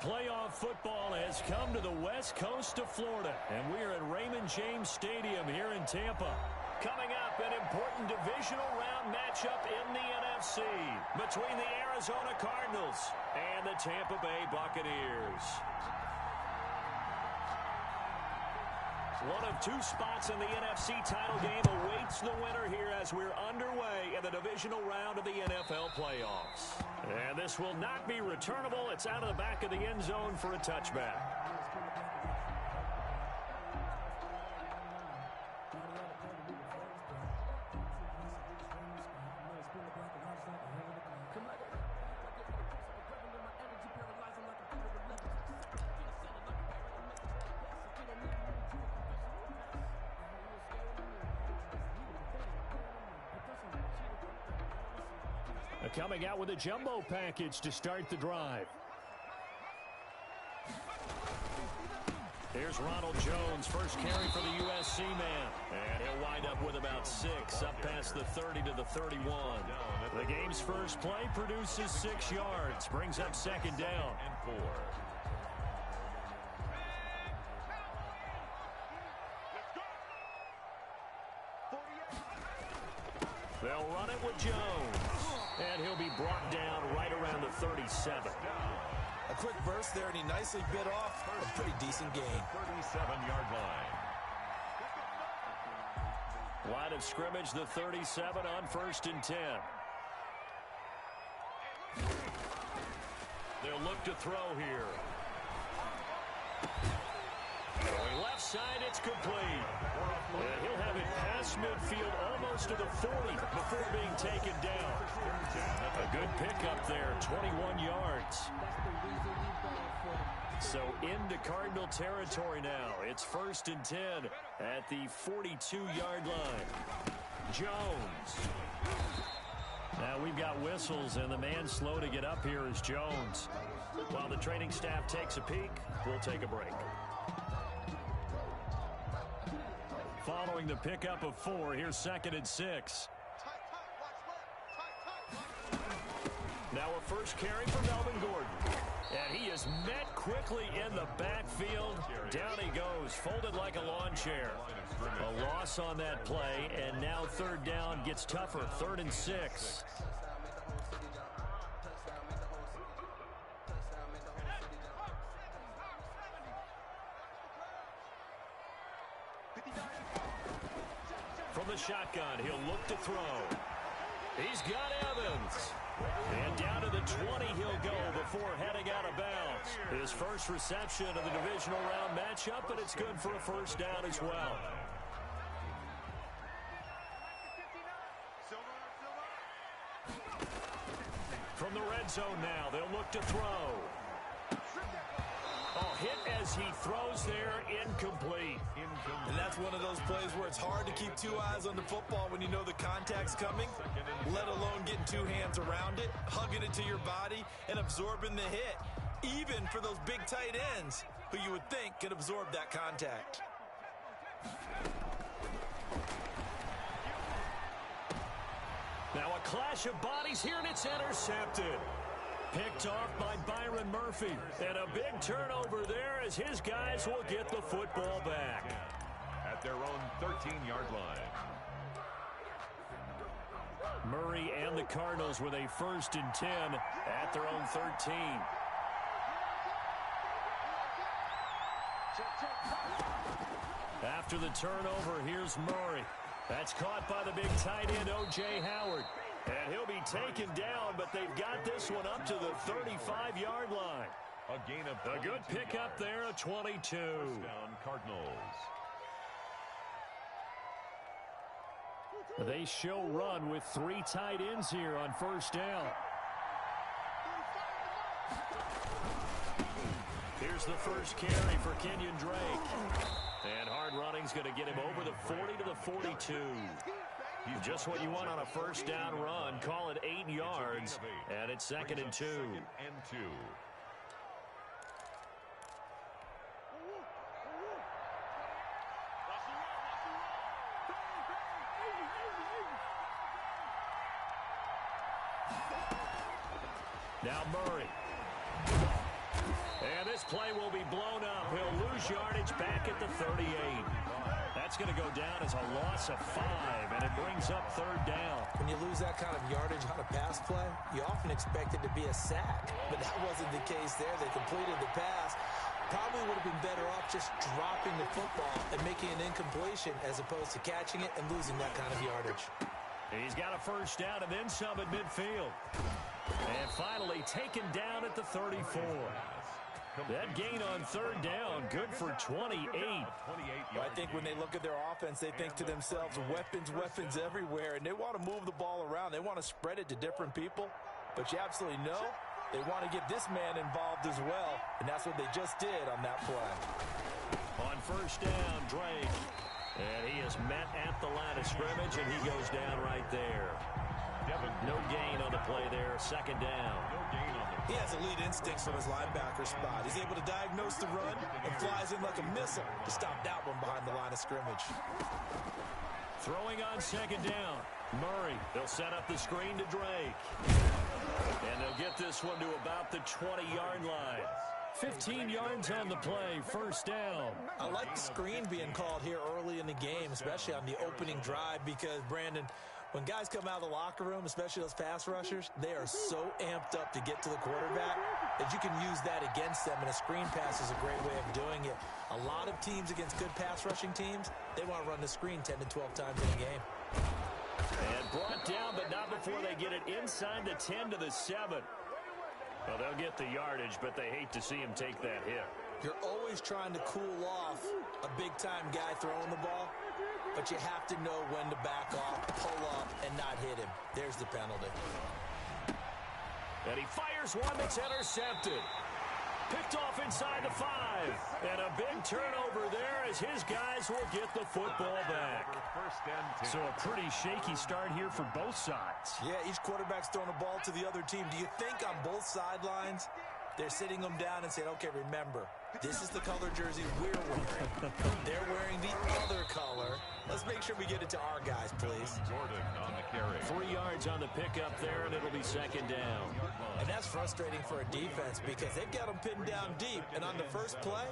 playoff football has come to the west coast of Florida, and we are at Raymond James Stadium here in Tampa. Coming up, an important divisional round matchup in the NFC between the Arizona Cardinals and the Tampa Bay Buccaneers. One of two spots in the NFC title game awaits the winner here as we're underway in the divisional round of the NFL playoffs. And this will not be returnable. It's out of the back of the end zone for a touchback. Coming out with a jumbo package to start the drive. Here's Ronald Jones, first carry for the USC man. And he'll wind up with about 6, up past the 30 to the 31. The game's first play produces 6 yards, brings up second down. And 4. They'll run it with Jones. And he'll be brought down right around the 37. A quick burst there, and he nicely bit off a pretty decent gain. 37-yard line. Line of scrimmage, the 37 on 1st and 10. They'll look to throw here. Going left side, it's complete. And he'll have it past midfield almost to the 40 before being taken down. A good pickup there, 21 yards. So into Cardinal territory now. It's 1st and 10 at the 42-yard line. Jones. Now we've got whistles, and the man slow to get up here is Jones. While the training staff takes a peek, we'll take a break. Following the pickup of 4, here's 2nd and 6. Now a first carry for Melvin Gordon. And he is met quickly in the backfield. Down he goes, folded like a lawn chair. A loss on that play, and now 3rd down gets tougher, 3rd and 6. From the shotgun, he'll look to throw. He's got Evans. And down to the 20 he'll go before heading out of bounds. His first reception of the divisional round matchup, but it's good for a 1st down as well. From the red zone now, they'll look to throw. Oh, hit as he throws there, incomplete. And that's one of those plays where it's hard to keep 2 eyes on the football when you know the contact's coming, let alone getting 2 hands around it, hugging it to your body, and absorbing the hit, even for those big tight ends who you would think could absorb that contact. Now a clash of bodies here, and it's intercepted. Picked off by Byron Murphy. And a big turnover there as his guys will get the football back. At their own 13-yard line. Murray and the Cardinals with a 1st and 10 at their own 13. After the turnover, here's Murray. That's caught by the big tight end, O.J. Howard. And he'll be taken down, but they've got this one up to the 35-yard line. A gain of a good pickup there, a 22. First down, Cardinals. They show run with 3 tight ends here on 1st down. Here's the first carry for Kenyon Drake. And hard running's going to get him over the 40 to the 42. Just what you want on a 1st down run. Call it 8 yards, and it's 2nd and 2. Now Murray. And this play will be blown up. He'll lose yardage back at the 38. That's going to go down as a loss of 5, and it brings up 3rd down. When you lose that kind of yardage on a pass play, you often expect it to be a sack, but that wasn't the case there. They completed the pass. Probably would have been better off just dropping the football and making an incompletion as opposed to catching it and losing that kind of yardage. He's got a 1st down and then some at midfield. And finally taken down at the 34. That gain on 3rd down, good for 28. I think when they look at their offense, they think to themselves, weapons everywhere, and they want to move the ball around. They want to spread it to different people, but you absolutely know they want to get this man involved as well, and that's what they just did on that play. On 1st down, Drake. And he is met at the line of scrimmage, and he goes down right there. No gain on the play there, 2nd down. He has elite instincts from his linebacker spot. He's able to diagnose the run and flies in like a missile to stop that one behind the line of scrimmage. Throwing on 2nd down. Murray, they'll set up the screen to Drake. And they'll get this one to about the 20-yard line. 15 yards on the play, 1st down. I like the screen being called here early in the game, especially on the opening drive, because, Brandon, when guys come out of the locker room, especially those pass rushers, they are so amped up to get to the quarterback that you can use that against them, and a screen pass is a great way of doing it. A lot of teams against good pass rushing teams, they want to run the screen 10 to 12 times in a game. And brought down, but not before they get it inside the 10 to the 7. Well, they'll get the yardage, but they hate to see him take that hit. You're always trying to cool off a big-time guy throwing the ball, but you have to know when to back off, pull up, and not hit him. There's the penalty. And he fires one that's intercepted. Picked off inside the 5. And a big turnover there as his guys will get the football back. So a pretty shaky start here for both sides. Yeah, each quarterback's throwing the ball to the other team. Do you think on both sidelines they're sitting them down and saying, okay, remember, this is the color jersey we're wearing. They're wearing the other color. Let's make sure we get it to our guys, please. Jordan on the carry. 3 yards on the pickup there, and it'll be 2nd down. And that's frustrating for a defense because they've got them pinned down deep. And on the first play,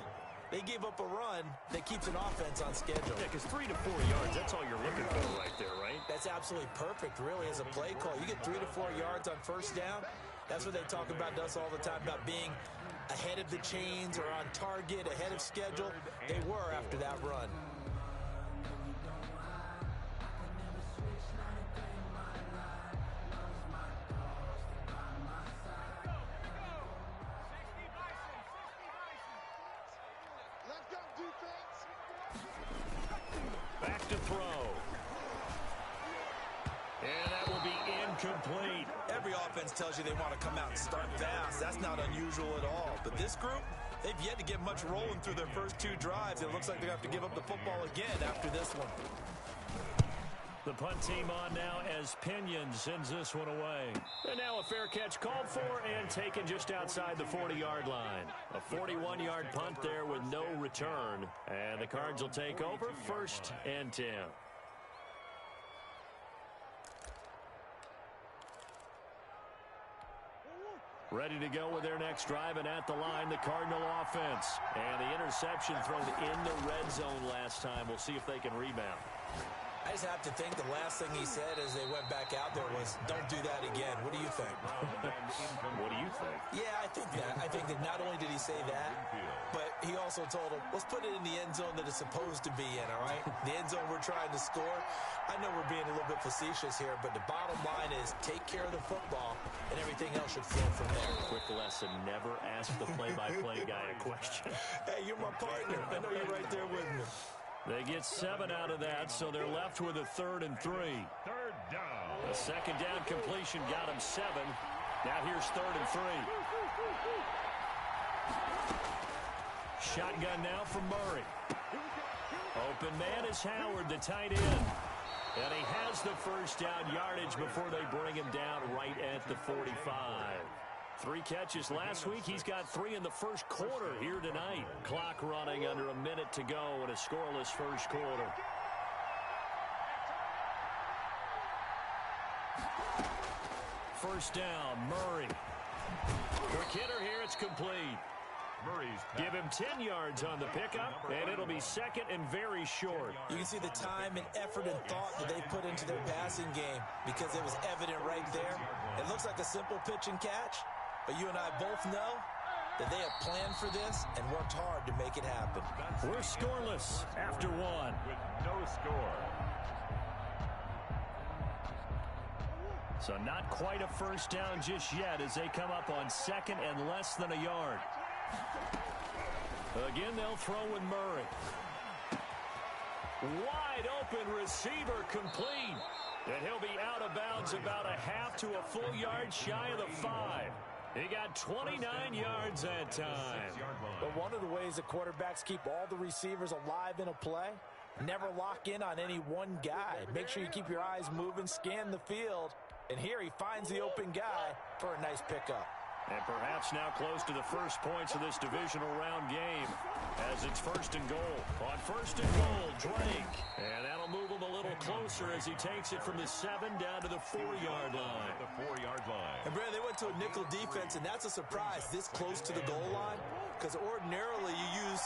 they gave up a run that keeps an offense on schedule. Yeah, because 3 to 4 yards, that's all you're looking for right there, right? That's absolutely perfect, really, as a play call. You get 3 to 4 yards on 1st down. That's what they talk about to us all the time, about being ahead of the chains or on target, ahead of schedule. They were after that run. Back to throw. And that will be incomplete. Every offense tells you they want to come out and start fast. That's not unusual at all. But this group, they've yet to get much rolling through their first 2 drives. It looks like they're going to have to give up the football again after this one. The punt team on now as Pinion sends this one away. And now a fair catch called for and taken just outside the 40-yard line. A 41-yard punt there with no return. And the Cards will take over, 1st and 10. Ready to go with their next drive, and at the line, the Cardinal offense. And the interception thrown in the red zone last time. We'll see if they can rebound. I just have to think the last thing he said as they went back out there was, don't do that again. What do you think? What do you think? Yeah, I think that. I think that not only did he say that, but he also told him, let's put it in the end zone that it's supposed to be in, all right? The end zone we're trying to score. I know we're being a little bit facetious here, but the bottom line is take care of the football, and everything else should flow from there. Quick lesson, never ask the play-by-play guy a question. Hey, you're my partner. I know you're right there with me. They get 7 out of that, so they're left with a 3rd and 3. 3rd down. A 2nd down completion got him 7. Now here's 3rd and 3. Shotgun now from Murray. Open man is Howard, the tight end. And he has the 1st down yardage before they bring him down right at the 45. 3 catches last week. He's got 3 in the first quarter here tonight. Clock running under a minute to go in a scoreless first quarter. First down, Murray. Quick hitter here, it's complete. Murray's pass. Give him 10 yards on the pickup, and it'll be second and very short. You can see the time and effort and thought that they put into their passing game because it was evident right there. It looks like a simple pitch and catch, but you and I both know that they have planned for this and worked hard to make it happen. We're scoreless after one. With no score. So not quite a first down just yet as they come up on second and less than a yard. Again, they'll throw with Murray. Wide open receiver complete. And he'll be out of bounds about a half to a full yard shy of the 5. He got 29 yards that time. But one of the ways the quarterbacks keep all the receivers alive in a play, never lock in on any one guy. Make sure you keep your eyes moving, scan the field. And here he finds the open guy for a nice pickup. And perhaps now close to the first points of this divisional round game as it's first and goal. On first and goal, Drake. And that'll move him a little closer as he takes it from the 7 down to the 4-yard line. The 4-yard line. And, Brad, they went to a nickel defense, and that's a surprise this close to the goal line because ordinarily you use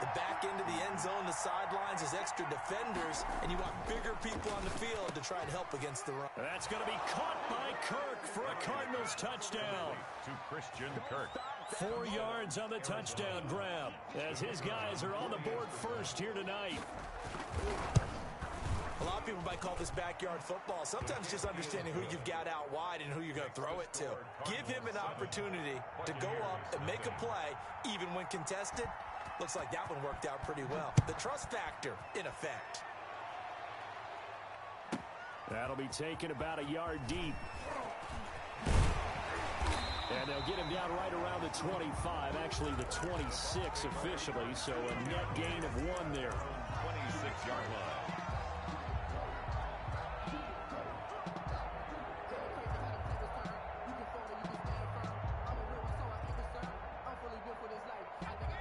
the back end of the end zone, the sidelines as extra defenders, and you want bigger people on the field to try and help against the run. That's going to be caught by Kirk for a Cardinals touchdown. To Christian Kirk. 4 yards on the touchdown grab as his guys are on the board first here tonight. A lot of people might call this backyard football. Sometimes just understanding who you've got out wide and who you're going to throw it to. Give him an opportunity to go up and make a play, even when contested. Looks like that one worked out pretty well. The trust factor in effect. That'll be taken about a yard deep. And they'll get him down right around the 25, actually the 26 officially, so a net gain of 1 there. 26-yard line.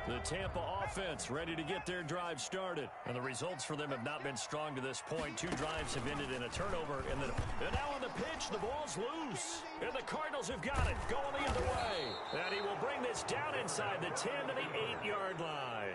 The Tampa offense ready to get their drive started. And the results for them have not been strong to this point. 2 drives have ended in a turnover. And now on the pitch, the ball's loose. And the Cardinals have got it. Going the other way. And he will bring this down inside the 10 to the 8-yard line.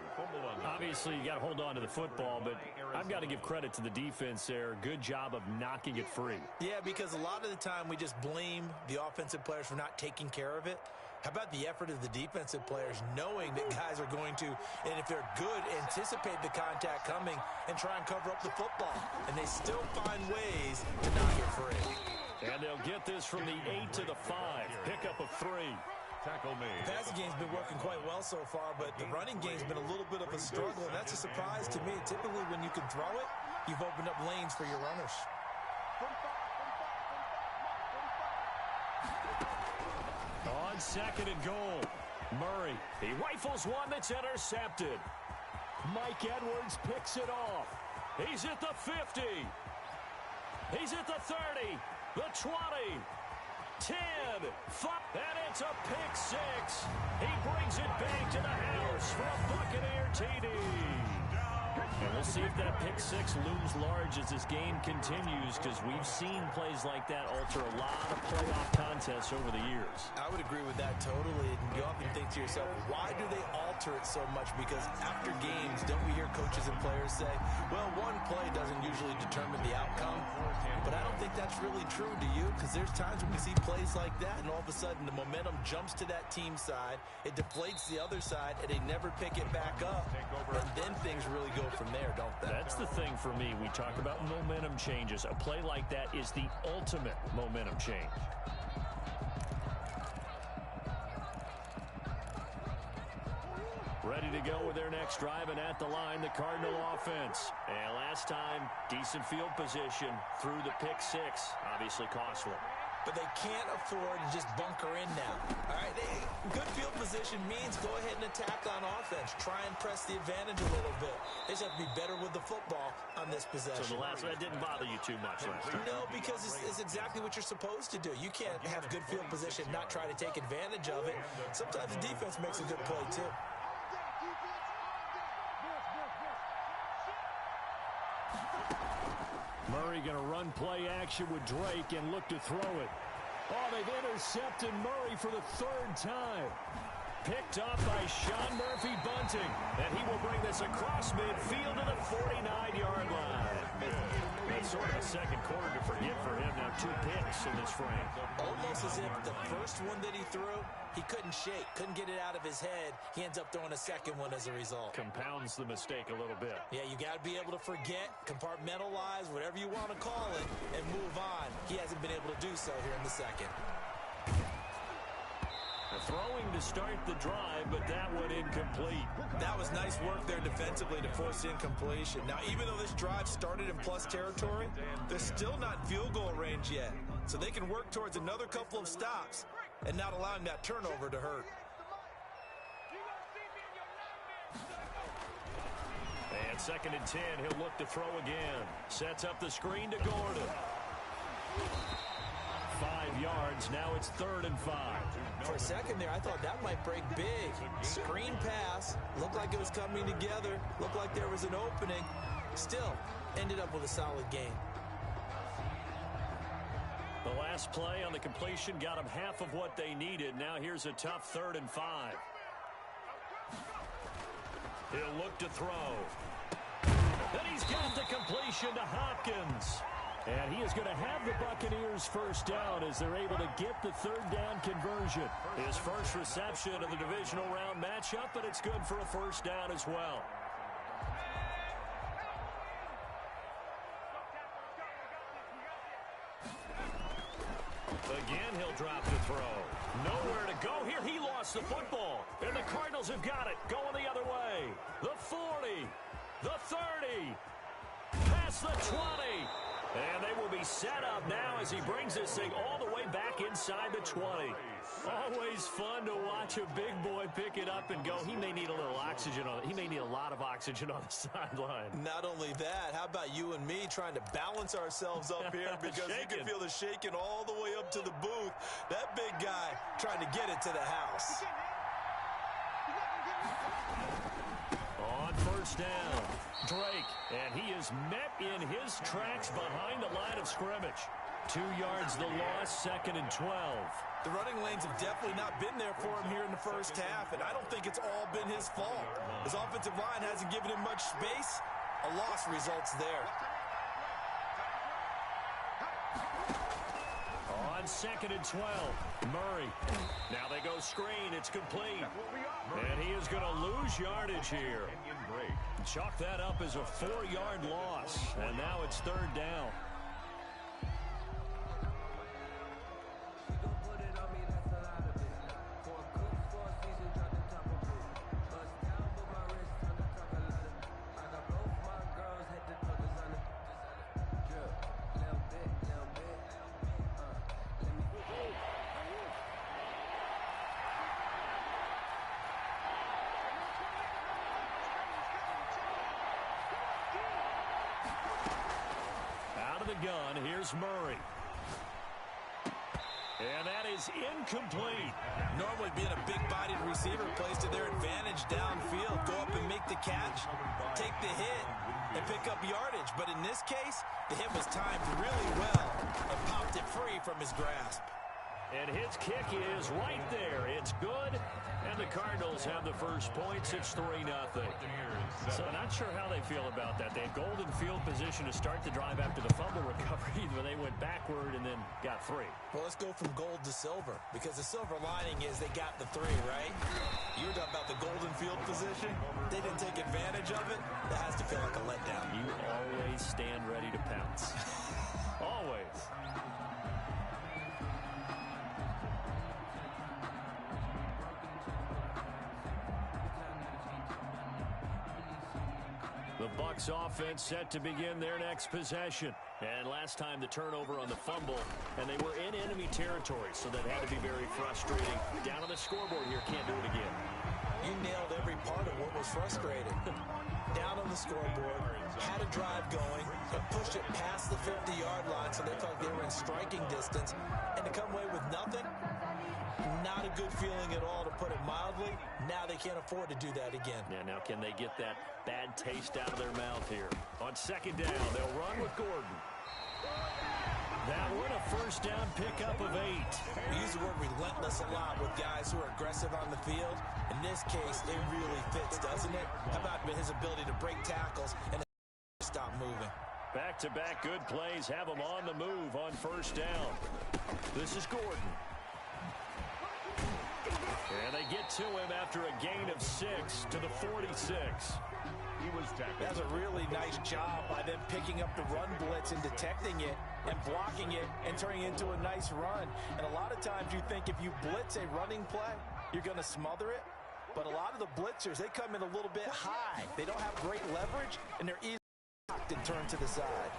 Obviously, you got to hold on to the football, but I've got to give credit to the defense there. Good job of knocking it free. Yeah, because a lot of the time we just blame the offensive players for not taking care of it. How about the effort of the defensive players knowing that guys are going to, and if they're good, anticipate the contact coming and try and cover up the football. And they still find ways to knock it free. And they'll get this from the 8 to the 5. Pickup of 3. Tackle made. The passing game's been working quite well so far, but the running game's been a little bit of a struggle, and that's a surprise to me. Typically, when you can throw it, you've opened up lanes for your runners. On second and goal, Murray. He rifles one that's intercepted. Mike Edwards picks it off. He's at the 50. He's at the 30, the 20, 10, 5, and it's a pick 6. He brings it back to the house for a Buccaneer TD. And we'll see if that pick 6 looms large as this game continues, because we've seen plays like that alter a lot of playoff contests over the years. I would agree with that totally. And you often think to yourself, why do they alter it so much? Because after games, don't we hear coaches and players say, well, one play doesn't usually determine the outcome. But I don't think that's really true, do you? Because there's times when we see plays like that, and all of a sudden the momentum jumps to that team side, it deflates the other side, and they never pick it back up. And then things really go from there, don't they? That's the thing for me. We talk about momentum changes. A play like that is the ultimate momentum change. Ready to go with their next drive, and at the line, the Cardinal offense. And last time, decent field position through the pick 6. Obviously costly. But they can't afford to just bunker in now. All right, good field position means go ahead and attack on offense. Try and press the advantage a little bit. They just have to be better with the football on this possession. So the last one didn't bother you too much last time? No, because it's exactly what you're supposed to do. You can't have good field position, not try to take advantage of it. Sometimes the defense makes a good play, too. Murray going to run play action with Drake and look to throw it. Oh, they've intercepted Murray for the 3rd time. picked off by Sean Murphy-Bunting, and he will bring this across midfield to the 49-yard line. That's sort of a second quarter to forget for him. Now 2 picks in this frame. Almost as if the first one that he threw, he couldn't shake, couldn't get it out of his head. He ends up throwing a second one as a result. Compounds the mistake a little bit. Yeah, you got to be able to forget, compartmentalize, whatever you want to call it, and move on. He hasn't been able to do so here in the second. Throwing to start the drive, but that one incomplete. That was nice work there defensively to force incompletion. Now, even though this drive started in plus territory, they're still not in field goal range yet. So they can work towards another couple of stops and not allowing that turnover to hurt. And 2nd and 10, he'll look to throw again. Sets up the screen to Gordon. 5 yards. Now it's 3rd and 5. For a second there, I thought that might break big. Screen pass. Looked like it was coming together. Looked like there was an opening. Still, ended up with a solid game. The last play on the completion got them half of what they needed. Now here's a tough 3rd and 5. He'll look to throw. And he's got the completion to Hopkins. And he is going to have the Buccaneers first down as they're able to get the 3rd down conversion. His first reception of the divisional round matchup, but it's good for a first down as well. Again, he'll drop the throw. Nowhere to go here. He lost the football. And the Cardinals have got it. Going the other way. The 40. The 30. Past the 20. And they will be set up now as he brings this thing all the way back inside the 20. Always fun to watch a big boy pick it up and go. He may need a little oxygen on it. He may need a lot of oxygen on the sideline. Not only that, how about you and me trying to balance ourselves up here because you can feel the shaking all the way up to the booth. That big guy trying to get it to the house. On first down, Drake, and he is met in his tracks behind the line of scrimmage. 2 yards the loss, 2nd and 12. The running lanes have definitely not been there for him here in the first half, and I don't think it's all been his fault. His offensive line hasn't given him much space. A loss results there. On 2nd and 12, Murray. Now they go screen. It's complete. And he is going to lose yardage here. Chalk that up as a 4-yard loss. And now it's 3rd down. Gun. Here's Murray. And that is incomplete. Normally being a big-bodied receiver plays to their advantage downfield. Go up and make the catch, take the hit, and pick up yardage. But in this case, the hit was timed really well and popped it free from his grasp. And his kick is right there. It's good. And the Cardinals have the first points. It's 3-0. So not sure how they feel about that. They had golden field position to start the drive after the fumble recovery, but they went backward and then got 3. Well, let's go from gold to silver, because the silver lining is they got the 3, right? You were talking about the golden field position. They didn't take advantage of it. That has to feel like a letdown. You always stand ready to pounce. Always. The Bucs offense set to begin their next possession. And last time the turnover on the fumble, and they were in enemy territory, so that had to be very frustrating. Down on the scoreboard here, can't do it again. You nailed every part of what was frustrating. Down on the scoreboard, had a drive going, and pushed it past the 50-yard line so they felt they were in striking distance, and to come away with nothing, not a good feeling at all, to put it mildly. Now they can't afford to do that again. Yeah, now can they get that bad taste out of their mouth here? On 2nd down, they'll run with Gordon. That one, a first down pickup of 8. We use the word relentless a lot with guys who are aggressive on the field. In this case, it really fits, doesn't it? How about his ability to break tackles and stop moving? Back-to-back good plays have him on the move on first down. This is Gordon. And they get to him after a gain of 6 to the 46. He was tackled. That's a really nice job by them picking up the run blitz and detecting it and blocking it and turning it into a nice run. And a lot of times you think if you blitz a running play, you're going to smother it. But a lot of the blitzers, they come in a little bit high. They don't have great leverage, and they're easily blocked and turned to the side.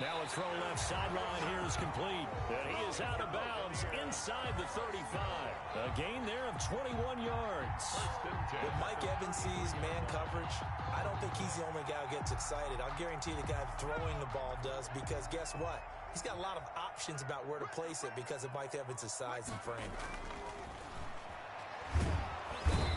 Now a throw left sideline here is complete. And he is out of bounds inside the 35. A gain there of 21 yards. When Mike Evans sees man coverage, I don't think he's the only guy who gets excited. I'll guarantee the guy throwing the ball does, because guess what? He's got a lot of options about where to place it because of Mike Evans' size and frame.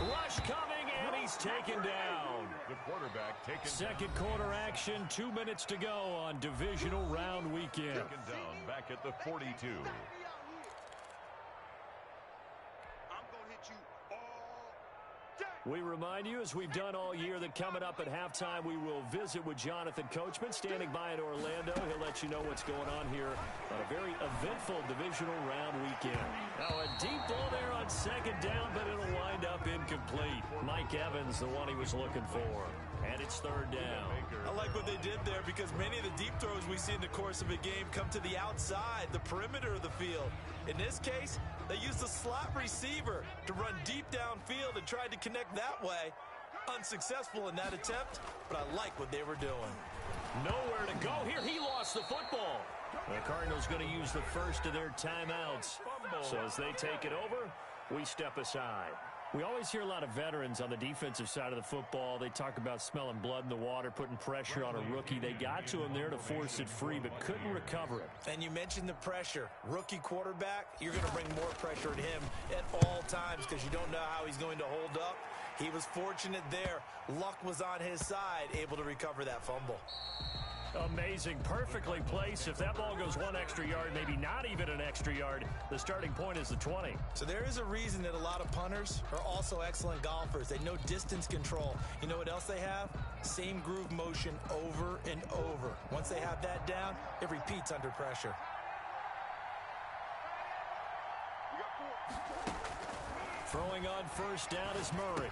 Rush coming, and he's taken down. The quarterback taken Second quarter action, 2 minutes to go on divisional round weekend. taken down back at the 42. We remind you, as we've done all year, that coming up at halftime, we will visit with Jonathan Coachman, standing by in Orlando. He'll let you know what's going on here on a very eventful divisional round weekend. Now, a deep ball there on second down, but it'll wind up incomplete. Mike Evans, the one he was looking for. And it's third down. I like what they did there, because many of the deep throws we see in the course of a game come to the outside, the perimeter of the field. In this case, they used the slot receiver to run deep downfield and tried to connect that way. Unsuccessful in that attempt, but I like what they were doing. Nowhere to go here. He lost the football. The Cardinals going to use the first of their timeouts. So as they take it over, we step aside. We always hear a lot of veterans on the defensive side of the football. They talk about smelling blood in the water, putting pressure on a rookie. They got to him there to force it free, but couldn't recover it. And you mentioned the pressure. Rookie quarterback, you're going to bring more pressure at him at all times because you don't know how he's going to hold up. He was fortunate there. Luck was on his side, able to recover that fumble. Amazing. Perfectly placed. If that ball goes one extra yard, maybe not even an extra yard, the starting point is the 20. So there is a reason that a lot of punters are also excellent golfers. They know distance control. You know what else they have? Same groove motion over and over. Once they have that down, it repeats under pressure. Throwing on first down is Murray.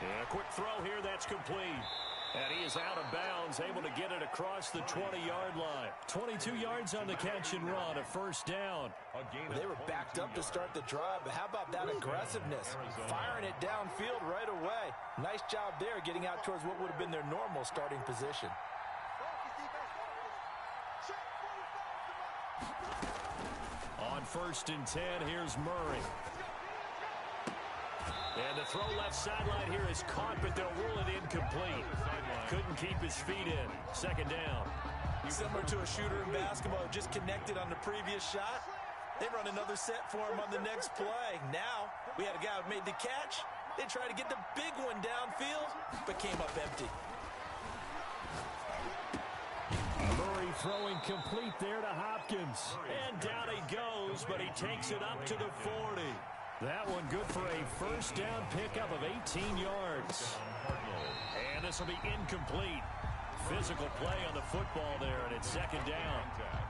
And a quick throw here, that's complete. And he is out of bounds, able to get it across the 20-yard line. 22 yards on the catch and run, a first down. They were backed up to start the drive, but how about that aggressiveness? Firing it downfield right away. Nice job there, getting out towards what would have been their normal starting position. On first and 10, here's Murray. And the throw left sideline here is caught, but they'll rule it incomplete. Couldn't keep his feet in. Second down. Similar to a shooter in basketball, just connected on the previous shot. They run another set for him on the next play. Now, we had a guy who made the catch. They tried to get the big one downfield, but came up empty. Murray throwing complete there to Hopkins. And down he goes, but he takes it up to the 40. That one good for a first down pickup of 18 yards. And this will be incomplete. Physical play on the football there, and it's second down.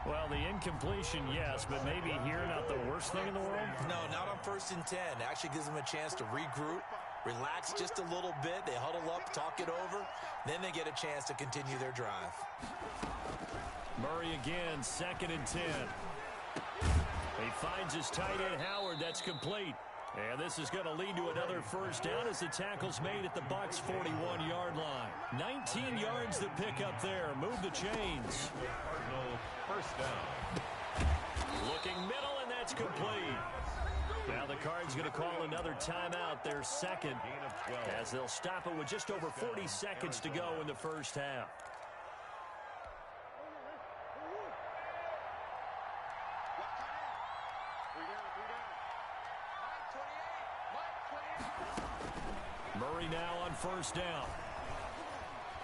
Well, the incompletion, yes, but maybe here not the worst thing in the world? No, not on first and 10. Actually gives them a chance to regroup, relax just a little bit. They huddle up, talk it over. Then they get a chance to continue their drive. Murray again, second and 10. He finds his tight end, Howard. That's complete. And this is going to lead to another first down as the tackle's made at the Bucs' 41-yard line. 19 yards to pick up there. Move the chains. Cardinal first down. Looking middle, and that's complete. Now the Cards going to call another timeout, their second, as they'll stop it with just over 40 seconds to go in the first half. Murray now on first down.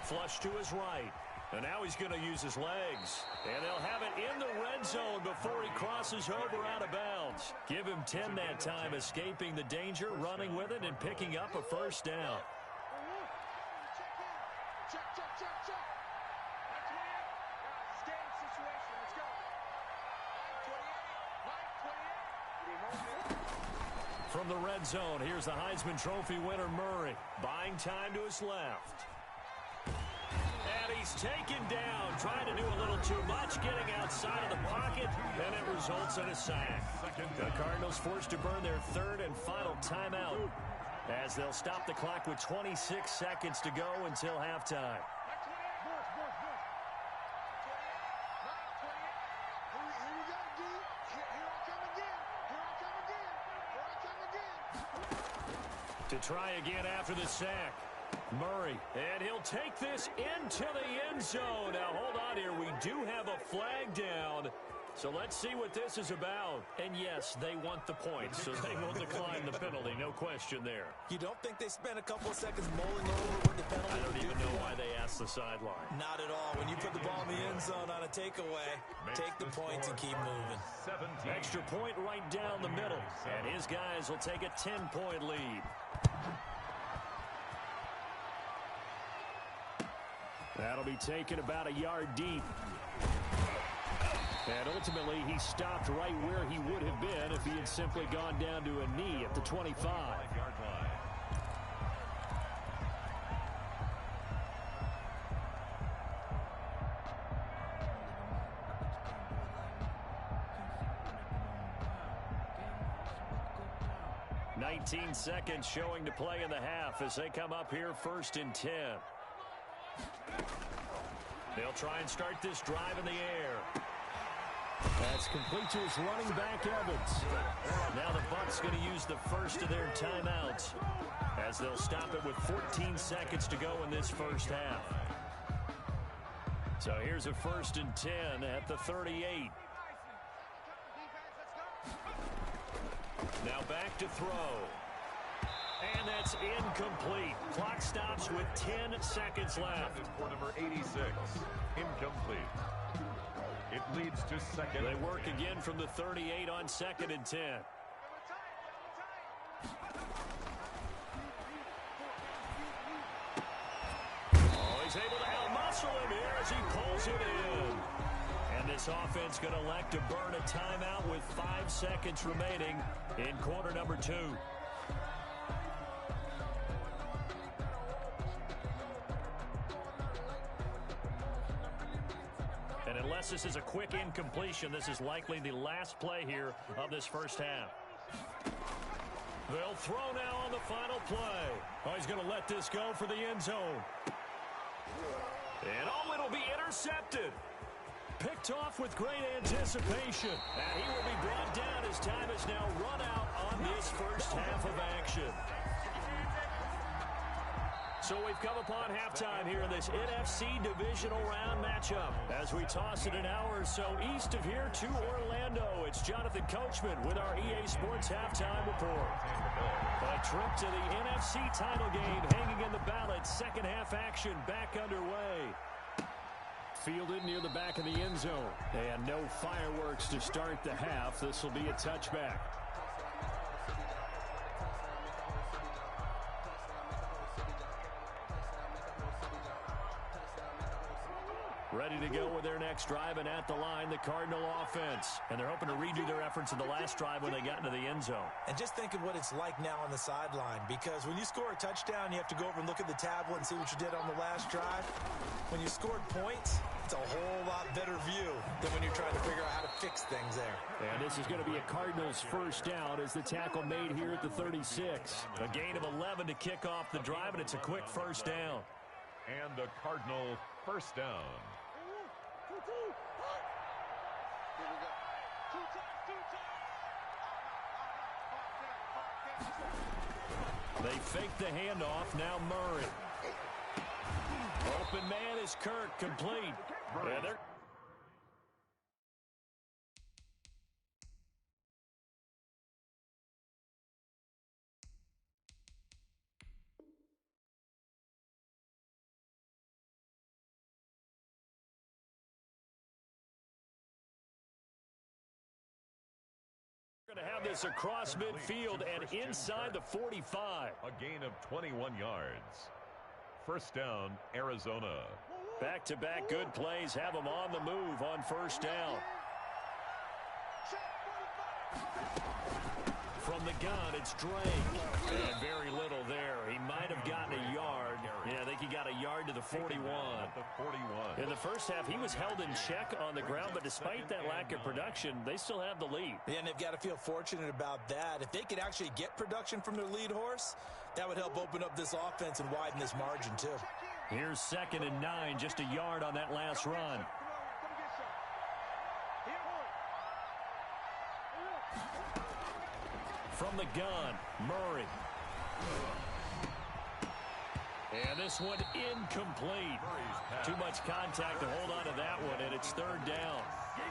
Flush to his right. And now he's going to use his legs. And they'll have it in the red zone before he crosses over out of bounds. Give him 10 that time, escaping the danger, running with it, and picking up a first down. From the red zone, here's the Heisman Trophy winner, Murray. Buying time to his left. And he's taken down, trying to do a little too much, getting outside of the pocket, and it results in a sack. The Cardinals forced to burn their third and final timeout as they'll stop the clock with 26 seconds to go until halftime. To try again after the sack. Murray, and he'll take this into the end zone. Now, hold on here. We do have a flag down. So let's see what this is about. And, yes, they want the points, so they will decline the penalty. No question there. You don't think they spent a couple of seconds mulling over what the penalty I don't even know why they asked the sideline. Not at all. When you put the ball in the end zone on a takeaway, take the points and keep moving. 17. Extra point right down the middle. And his guys will take a 10-point lead. That'll be taken about a yard deep. And ultimately, he stopped right where he would have been if he had simply gone down to a knee at the 25. 5-yard line. "19 seconds showing to play in the half as they come up here 1st and 10. They'll try and start this drive in the air. That's complete to his running back, Evans. Now the Bucs going to use the first of their timeouts as they'll stop it with 14 seconds to go in this first half. So here's a 1st and 10 at the 38. Now back to throw. And that's incomplete. Clock stops with 10 seconds left. For number 86, incomplete. It leads to second. They work again from the 38 on 2nd and 10. Oh, he's able to out-muscle him here as he pulls it in. And this offense going to elect to burn a timeout with 5 seconds remaining in quarter number 2. And unless this is a quick incompletion, this is likely the last play here of this first half. They'll throw now on the final play. Oh, he's going to let this go for the end zone. And oh, it'll be intercepted. Picked off with great anticipation. And he will be brought down as time is now run out on this first half of action. So we've come upon halftime here in this NFC divisional round matchup. As we toss it an hour or so east of here to Orlando, it's Jonathan Coachman with our EA Sports Halftime Report. A trip to the NFC title game hanging in the balance. Second half action back underway. Fielded near the back of the end zone. And no fireworks to start the half. This will be a touchback. Ready to go with their next drive, and at the line, the Cardinal offense. And they're hoping to redo their efforts in the last drive when they got into the end zone. And just think of what it's like now on the sideline, because when you score a touchdown, you have to go over and look at the tablet and see what you did on the last drive. When you scored points, it's a whole lot better view than when you're trying to figure out how to fix things there. And this is going to be a Cardinals first down as the tackle made here at the 36. A gain of 11 to kick off the drive, and it's a quick first down. And a Cardinal first down. They fake the handoff. Now Murray. Open man is Kirk, complete. And they're have this across midfield and inside the 45. A gain of 21 yards. First down, Arizona. Back-to-back good plays have them on the move on first down. From the gun, it's Drake. And very little there. He might have gotten a yard. Yeah, I think he got a yard to the 41. In the first half, he was held in check on the ground, but despite that lack of production, they still have the lead. Yeah, and they've got to feel fortunate about that. If they could actually get production from their lead horse, that would help open up this offense and widen this margin, too. Here's 2nd and 9, just a yard on that last run. From the gun, Murray. And this one incomplete. Too much contact to hold on to that one, and it's 3rd down.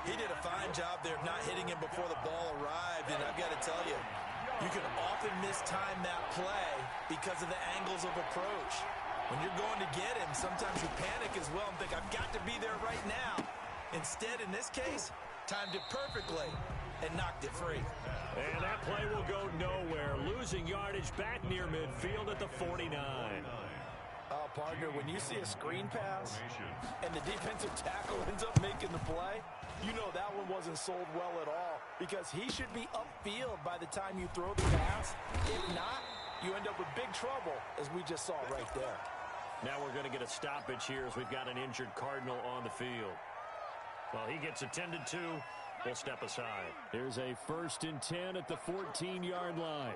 He did a fine job there of not hitting him before the ball arrived, and I've got to tell you, you can often mistime that play because of the angles of approach. When you're going to get him, sometimes you panic as well and think, I've got to be there right now. Instead, in this case, timed it perfectly and knocked it free. And that play will go nowhere. Losing yardage back near midfield at the 49. Oh, partner, when you see a screen pass and the defensive tackle ends up making the play, you know that one wasn't sold well at all because he should be upfield by the time you throw the pass. If not, you end up with big trouble, as we just saw right there. Now we're going to get a stoppage here as we've got an injured Cardinal on the field. Well, he gets attended to. We'll step aside. Here's a 1st and 10 at the 14-yard line.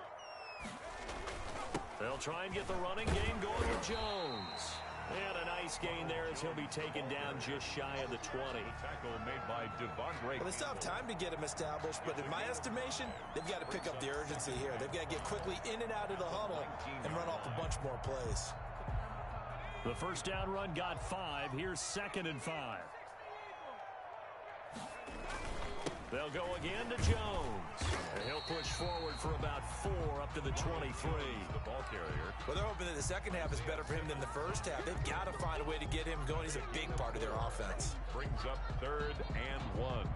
They'll try and get the running game going with Jones. And a nice gain there as he'll be taken down just shy of the 20. Tackle made by Devon Drake. Well, they still have time to get him established, but in my estimation, they've got to pick up the urgency here. They've got to get quickly in and out of the huddle and run off a bunch more plays. The first down run got 5. Here's 2nd and 5. They'll go again to Jones. And he'll push forward for about 4 up to the 23. The ball carrier. Well, they're hoping that the second half is better for him than the first half. They've got to find a way to get him going. He's a big part of their offense. Brings up 3rd and 1.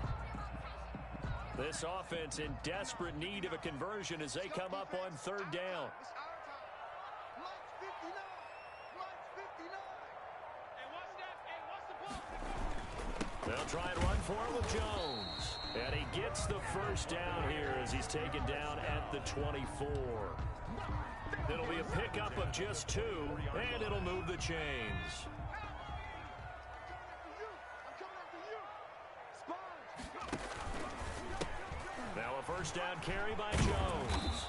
This offense in desperate need of a conversion as they come up on 3rd down. They'll try and run for it with Jones. And he gets the first down here as he's taken down at the 24. It'll be a pickup of just 2, and it'll move the chains. Now a first down carry by Jones.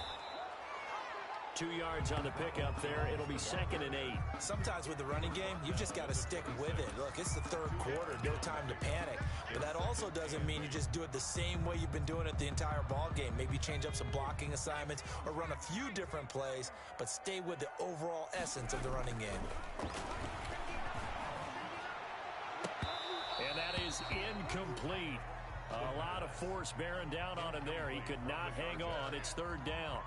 2 yards on the pickup there. It'll be 2nd and 8. Sometimes with the running game, you've just got to stick with it. Look, it's the 3rd quarter. No time to panic. But that also doesn't mean you just do it the same way you've been doing it the entire ball game. Maybe change up some blocking assignments or run a few different plays, but stay with the overall essence of the running game. And that is incomplete. A lot of force bearing down on him there. He could not hang on. It's 3rd down.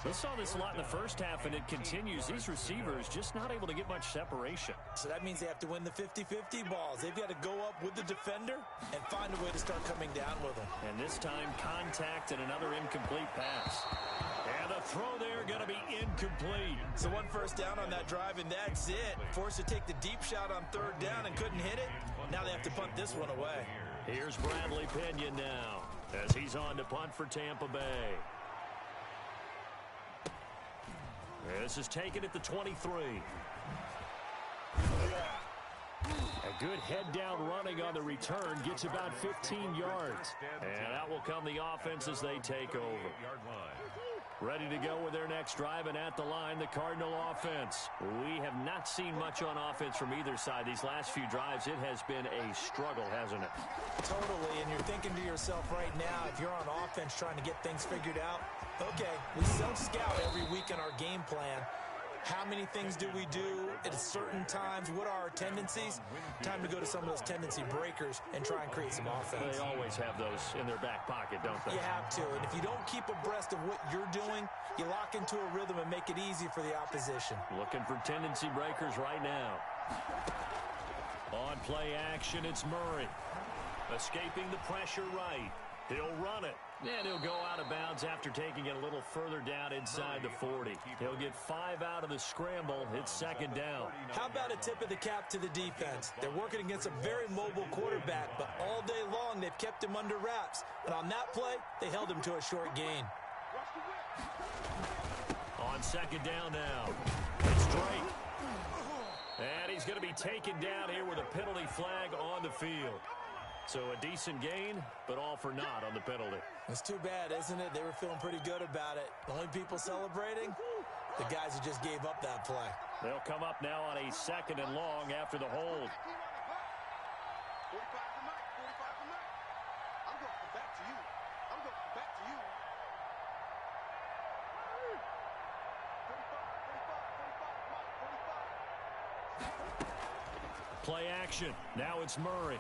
We saw this a lot in the first half, and it continues. These receivers just not able to get much separation. So that means they have to win the 50-50 balls. They've got to go up with the defender and find a way to start coming down with them. And this time, contact and another incomplete pass. And the throw there going to be incomplete. So 1 first down on that drive, and that's it. Forced to take the deep shot on 3rd down and couldn't hit it. Now they have to punt this one away. Here's Bradley Pinion now as he's on to punt for Tampa Bay. This is taken at the 23. A good head-down running on the return. Gets about 15 yards. And out will come the offense as they take over. Ready to go with their next drive, and at the line, the Cardinal offense. We have not seen much on offense from either side. These last few drives, it has been a struggle, hasn't it? Totally, and you're thinking to yourself right now, if you're on offense trying to get things figured out, okay, we self-scout every week in our game plan. How many things do we do at certain times? What are our tendencies? Time to go to some of those tendency breakers and try and create some offense. They always have those in their back pocket, don't they? You have to, and if you don't keep abreast of what you're doing, you lock into a rhythm and make it easy for the opposition. Looking for tendency breakers right now. On play action, it's Murray. Escaping the pressure right. He'll run it. And he'll go out of bounds after taking it a little further down inside the 40. He'll get 5 out of the scramble. It's second down. How about a tip of the cap to the defense? They're working against a very mobile quarterback, but all day long they've kept him under wraps. And on that play, they held him to a short gain. On second down now, it's Drake. And he's going to be taken down here with a penalty flag on the field. So a decent gain, but all for naught on the penalty. It's too bad, isn't it? They were feeling pretty good about it. The only people celebrating, the guys who just gave up that play. They'll come up now on a second and long after the hold. Play action. Now it's Murray.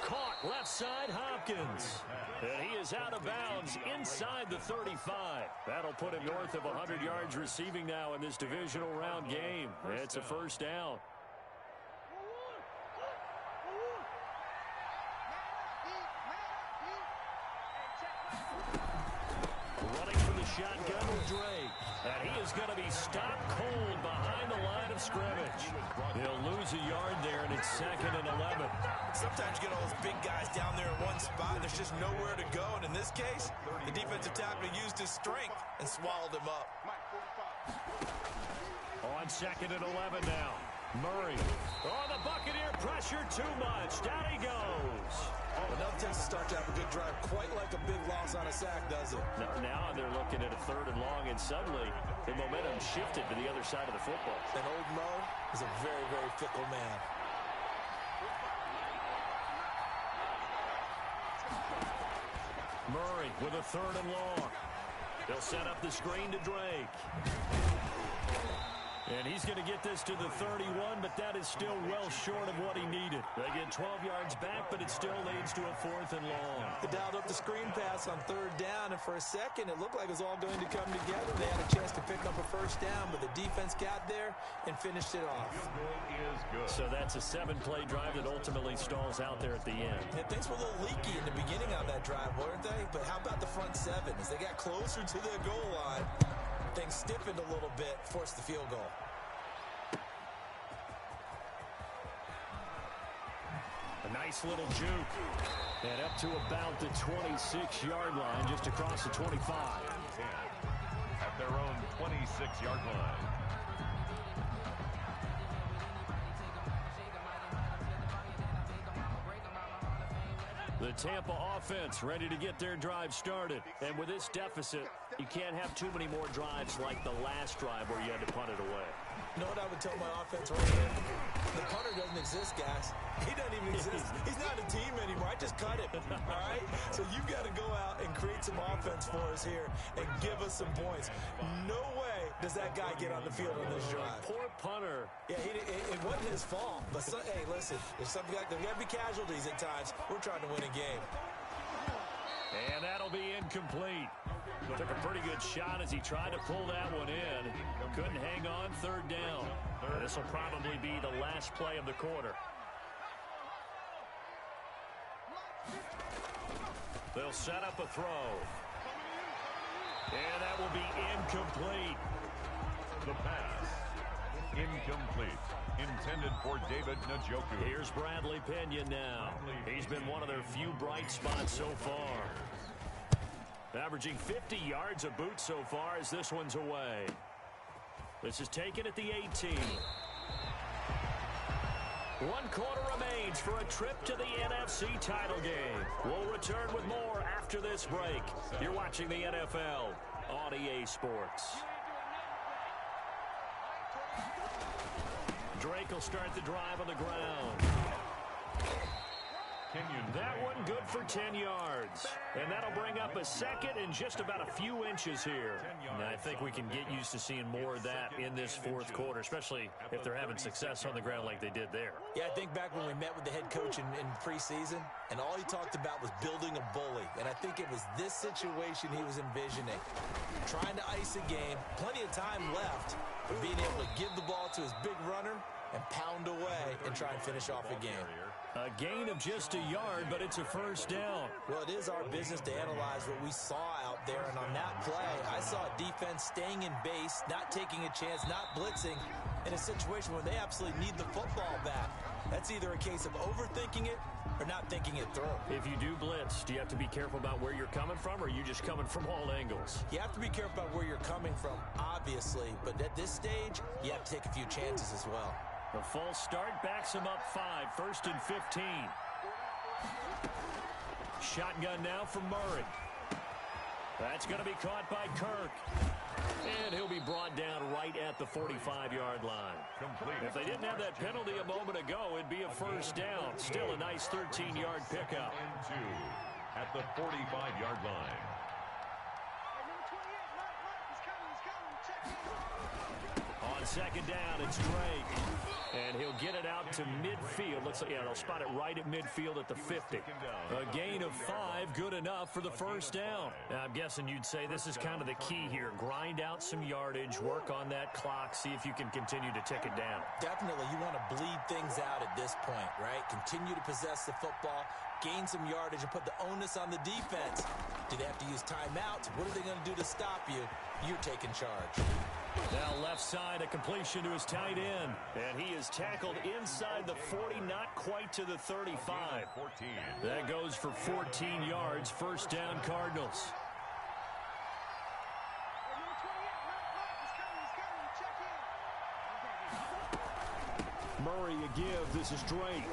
Caught left side, Hopkins. And he is out of bounds inside the 35. That'll put him north of 100 yards receiving now in this divisional round game. It's a first down. Running for the shotgun with Drake. And he is going to be stopped cold behind the line of scrimmage. He'll lose a yard there, and it's second and 11. Sometimes you get all those big guys down there in one spot, and there's just nowhere to go. And in this case, the defensive tackle used his strength and swallowed him up. On second and 11 now. Murray. Oh, the Buccaneer pressure too much. Down he goes. Enough takes to start to have a good drive, quite like a big loss on a sack, does it? Now they're looking at a third and long, and suddenly the momentum shifted to the other side of the football. And old Mo is a very, very fickle man. Murray with a third and long. They'll set up the screen to Drake. And he's going to get this to the 31, but that is still well short of what he needed. They get 12 yards back, but it still leads to a fourth and long. They dialed up the screen pass on third down, and for a second, it looked like it was all going to come together. They had a chance to pick up a first down, but the defense got there and finished it off. So that's a 7-play drive that ultimately stalls out there at the end. And things were a little leaky in the beginning on that drive, weren't they? But how about the front seven? As they got closer to the goal line, things stiffened a little bit, forced the field goal. A nice little juke. And up to about the 26-yard line, just across the 25. At their own 26-yard line. The Tampa offense ready to get their drive started. And with this deficit, you can't have too many more drives like the last drive where you had to punt it away. You know what I would tell my offense right here? The punter doesn't exist, guys. He doesn't even exist. He's not a team anymore. I just cut him, all right? So you've got to go out and create some offense for us here and give us some points. No way does that guy get on the field on this drive. Poor punter. Yeah, it wasn't his fault. But, hey, listen, there's something like there got to be casualties at times. We're trying to win a game. And that'll be incomplete. Took a pretty good shot as he tried to pull that one in. Couldn't hang on, third down. This will probably be the last play of the quarter. They'll set up a throw. And that will be incomplete. The pass. Incomplete. Intended for David Njoku. Here's Bradley Pinion now. He's been one of their few bright spots so far. Averaging 50 yards a boot so far as this one's away. This is taken at the 18. 1 quarter remains for a trip to the NFC title game. We'll return with more after this break. You're watching the NFL on EA Sports. Drake will start the drive on the ground. That one good for 10 yards. And that'll bring up a second and just about a few inches here. And I think we can get used to seeing more of that in this fourth quarter, especially if they're having success on the ground like they did there. Yeah, I think back when we met with the head coach in preseason, and all he talked about was building a bully. And I think it was this situation he was envisioning. Trying to ice a game, plenty of time left, but being able to give the ball to his big runner and pound away and try and finish off a game. A gain of just a yard, but it's a first down. Well, it is our business to analyze what we saw out there, and on that play, I saw a defense staying in base, not taking a chance, not blitzing, in a situation where they absolutely need the football back. That's either a case of overthinking it or not thinking it through. If you do blitz, do you have to be careful about where you're coming from, or are you just coming from all angles? You have to be careful about where you're coming from, obviously, but at this stage, you have to take a few chances as well. The false start backs him up 5, 1st and 15. Shotgun now from Murray. That's going to be caught by Kirk. And he'll be brought down right at the 45-yard line. If they didn't have that penalty a moment ago, it'd be a first down. Still a nice 13-yard pickup. At the 45-yard line. On second down, it's Drake. And he'll get it out to midfield. Looks like, yeah, they'll spot it right at midfield at the 50. A gain of 5, good enough for the first down. Now, I'm guessing you'd say this is kind of the key here. Grind out some yardage, work on that clock, see if you can continue to tick it down. Definitely, you want to bleed things out at this point, right? Continue to possess the football, gain some yardage, and put the onus on the defense. Do they have to use timeouts? What are they going to do to stop you? You're taking charge. Now left side, a completion to his tight end. And he is tackled inside the 40, not quite to the 35. That goes for 14 yards. First down, Cardinals. Murray a give. This is Drake.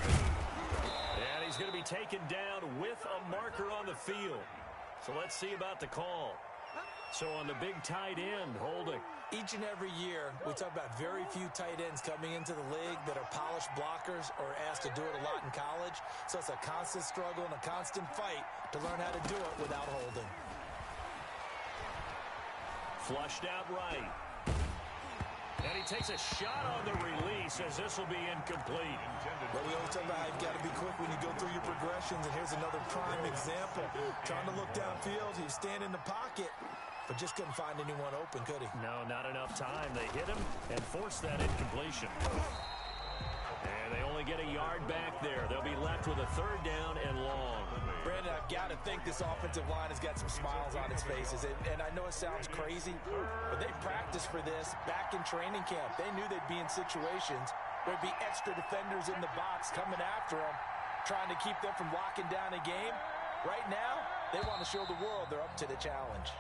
And he's going to be taken down with a marker on the field. So let's see about the call. So on the big tight end, holding. Each and every year, we talk about very few tight ends coming into the league that are polished blockers or asked to do it a lot in college. So it's a constant struggle and a constant fight to learn how to do it without holding. Flushed out right. And he takes a shot on the release as this will be incomplete. But we always talk about how you've got to be quick when you go through your progressions, and here's another prime example. Trying to look downfield, he was standing in the pocket, but just couldn't find anyone open, could he? No, not enough time. They hit him and forced that incompletion. And they only get a yard back there. They'll be left with a third down and long. Brandon, I've got to think this offensive line has got some smiles on its faces. And I know it sounds crazy, but they practiced for this back in training camp. They knew they'd be in situations where there'd be extra defenders in the box coming after them, trying to keep them from locking down a game. Right now, they want to show the world they're up to the challenge.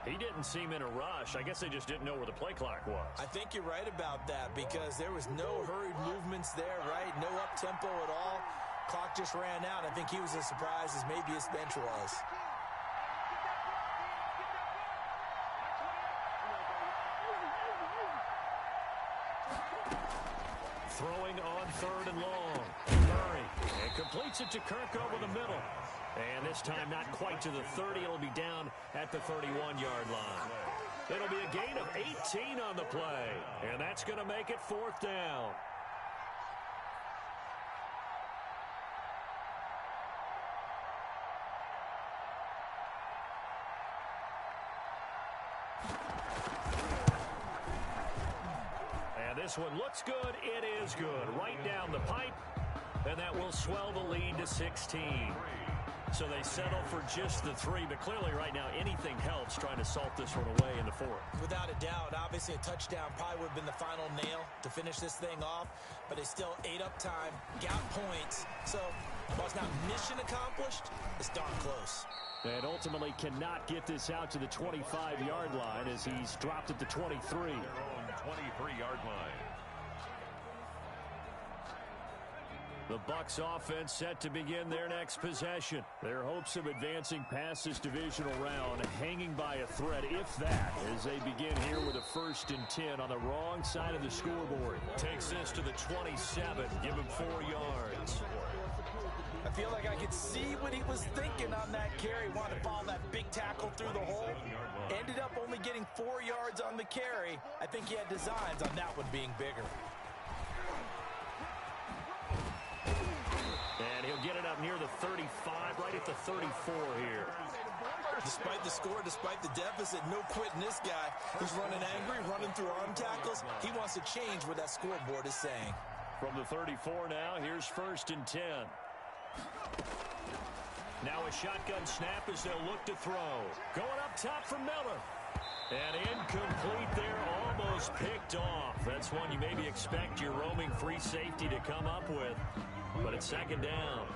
He didn't seem in a rush. I guess they just didn't know where the play clock was. I think you're right about that because there was no hurried movements there, right? No up-tempo at all. Clock just ran out. I think he was as surprised as maybe his bench was. Throwing on third and long. Murray. And completes it to Kirk over the middle. And this time not quite to the 30. It'll be down at the 31-yard line. It'll be a gain of 18 on the play. And that's going to make it fourth down. And this one looks good. It is good. Right down the pipe. And that will swell the lead to 16. So they settle for just the 3, but clearly right now anything helps trying to salt this one away in the 4th. Without a doubt, obviously a touchdown probably would have been the final nail to finish this thing off, but they still ate up time, got points. So while it's not mission accomplished, it's darn close. And ultimately cannot get this out to the 25-yard line as he's dropped at the 23. Their own 23-yard line. The Bucs offense set to begin their next possession. Their hopes of advancing past this divisional round hanging by a thread, if that, as they begin here with a 1st and 10 on the wrong side of the scoreboard. Takes this to the 27, give him 4 yards. I feel like I could see what he was thinking on that carry. Wanted to follow that big tackle through the hole. Ended up only getting 4 yards on the carry. I think he had designs on that one being bigger. And he'll get it up near the 35, right at the 34 here. Despite the score, despite the deficit, no quitting this guy. He's running angry, running through arm tackles. He wants to change what that scoreboard is saying. From the 34 now, here's 1st and 10. Now a shotgun snap as they'll look to throw. Going up top for Miller. And incomplete there, almost picked off. That's one you maybe expect your roaming free safety to come up with. But it's 2nd down.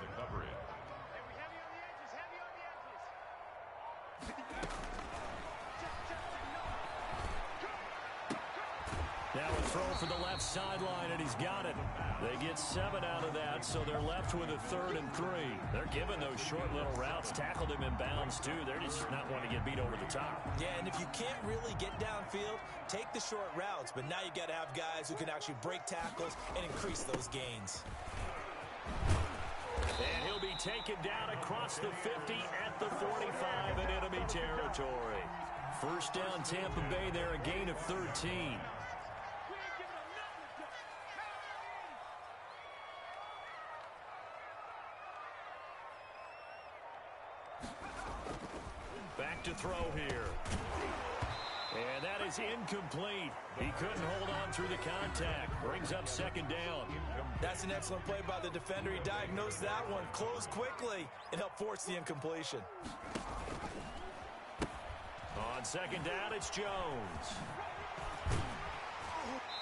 Now a throw for the left sideline, and he's got it. They get 7 out of that, so they're left with a 3rd and 3. They're giving those short little routes. Tackled him in bounds, too. They're just not wanting to get beat over the top. Yeah, and if you can't really get downfield, take the short routes. But now you got to have guys who can actually break tackles and increase those gains. And he'll be taken down across the 50 at the 45 in enemy territory. 1st down, Tampa Bay there, a gain of 13. Back to throw here. And that is incomplete. He couldn't hold on through the contact. Brings up 2nd down. That's an excellent play by the defender. He diagnosed that one, closed quickly, and helped force the incompletion. On 2nd down, it's Jones.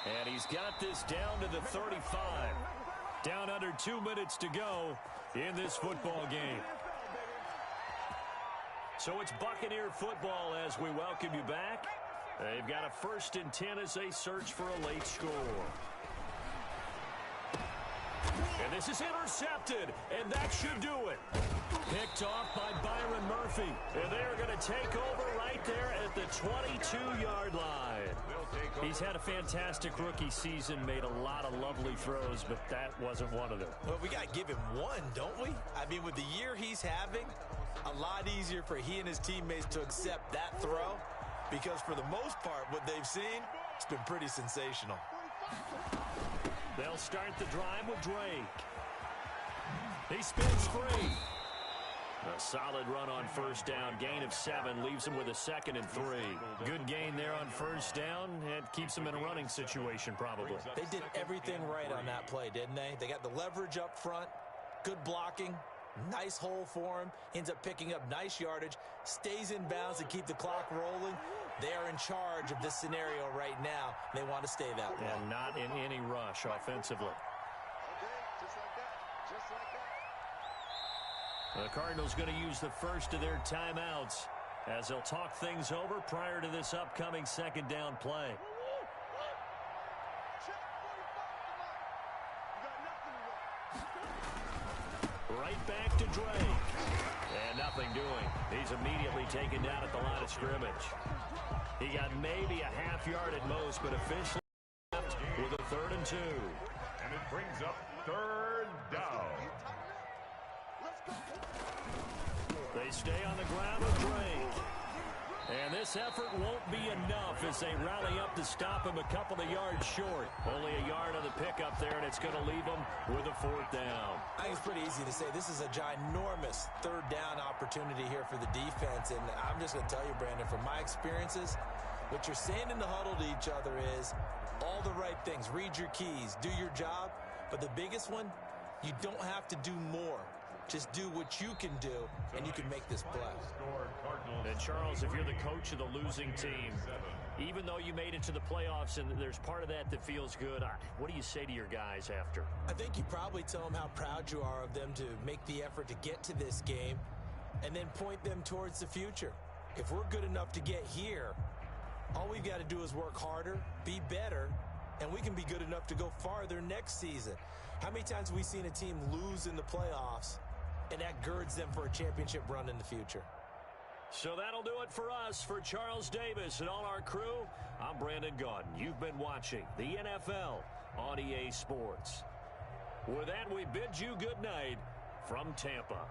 And he's got this down to the 35. Down under 2 minutes to go in this football game. So it's Buccaneer football as we welcome you back. They've got a 1st and 10 as they search for a late score. And this is intercepted, and that should do it. Picked off by Byron Murphy. And they're going to take over right there at the 22-yard line. He's had a fantastic rookie season, made a lot of lovely throws, but that wasn't one of them. Well, we got to give him one, don't we? I mean, with the year he's having, a lot easier for he and his teammates to accept that throw because for the most part, what they've seen, it's been pretty sensational. They'll start the drive with Drake. He spins free. A solid run on 1st down. Gain of 7 leaves him with a 2nd and 3. Good gain there on 1st down. It keeps him in a running situation probably. They did everything right on that play, didn't they? They got the leverage up front, good blocking, nice hole for him, ends up picking up nice yardage, stays in bounds to keep the clock rolling. They are in charge of this scenario right now. They want to stay that way. And not in any rush offensively. The Cardinals going to use the first of their timeouts as they'll talk things over prior to this upcoming 2nd down play. Right back to Drake. And nothing doing. He's immediately taken down at the line of scrimmage. He got maybe a half yard at most, but officially left with a 3rd and 2. And it brings up 3rd down. They stay on the ground with Drake. And this effort won't be enough as they rally up to stop him a couple of yards short. Only a yard on the pickup there, and it's going to leave him with a 4th down. I think it's pretty easy to say this is a ginormous 3rd down opportunity here for the defense. And I'm just going to tell you, Brandon, from my experiences, what you're saying in the huddle to each other is all the right things. Read your keys, do your job. But the biggest one, you don't have to do more. Just do what you can do, and you can make this play. And, Charles, if you're the coach of the losing team, even though you made it to the playoffs and there's part of that that feels good, what do you say to your guys after? I think you probably tell them how proud you are of them to make the effort to get to this game and then point them towards the future. If we're good enough to get here, all we've got to do is work harder, be better, and we can be good enough to go farther next season. How many times have we seen a team lose in the playoffs, and that girds them for a championship run in the future? So that'll do it for us. For Charles Davis and all our crew, I'm Brandon Gaudin. You've been watching the NFL on EA Sports. With that, we bid you good night from Tampa.